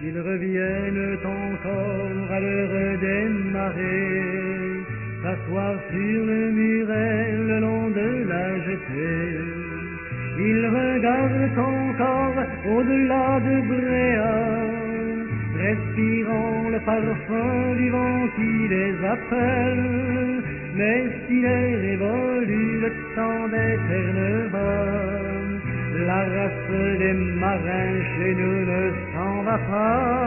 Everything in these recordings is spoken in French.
Ils reviennent encore à l'heure des marées, s'asseoir sur le muret le long de la jetée. Ils regardent encore au-delà de Bréa, respirant le parfum du vent qui les appelle. Mais s'il est révolu le temps des ternes vols, la race des marins chez nous ne s'en va pas.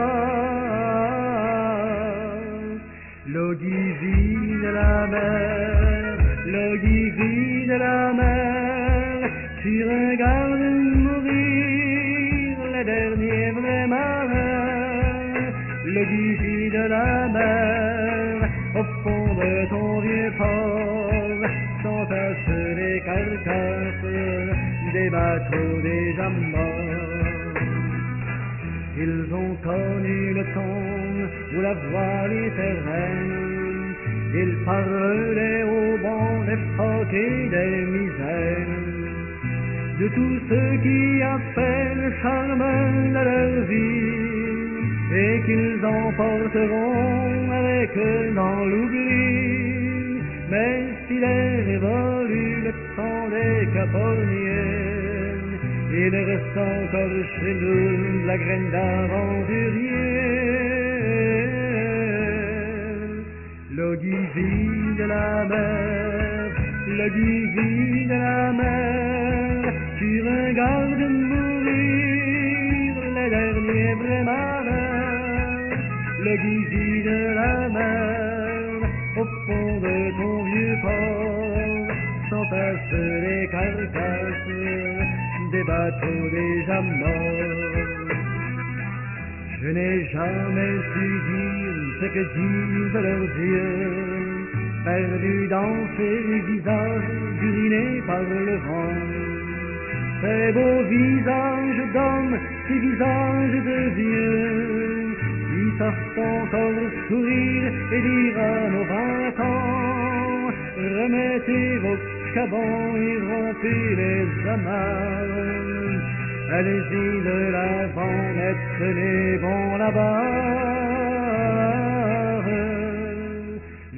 L'eau qui vide la mer, l'eau qui vide la mer, tu regardes mourir les derniers vrais marins. L'eau qui vide la mer, au fond de ton vieux port, s'entassent les carcasses des bateaux déjà morts. Ils ont connu le temps où la voile était reine. Ils parlent des hauts bancs d'époque et des misères, de tous ceux qui appellent le charme de leur vie, et qu'ils emporteront avec eux dans l'oubli. Mais s'il est révolu le temps des caporniers, il reste encore chez nous la graine d'aventurier. L'eau qui vide la mer, l'eau qui vide la mer, tu regardes mourir les derniers vrais marins. L'eau qui vide la mer, au fond de ton vieux port, s'entassent les carcasses des bateaux déjà morts. Je n'ai jamais su dire ce que disent leurs dieux, perdus dans ces visages urinés par le vent. Ces beaux visages d'hommes, ces visages de vieux, qui savent encore sourire et dire à nos 20 ans, remettez vos cabans et rompez les amarres. Allez-y de l'avant, mettre les bons là-bas.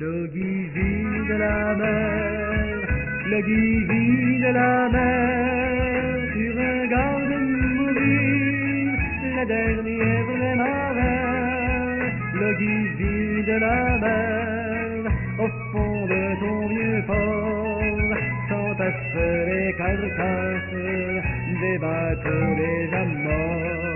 L'eau qui vide la mer, l'eau qui vide la mer, tu regardes mourir les derniers vrais marins. L'eau qui vide la mer, au fond de ton vieux port, s'entassent les carcasses des bateaux déjà morts.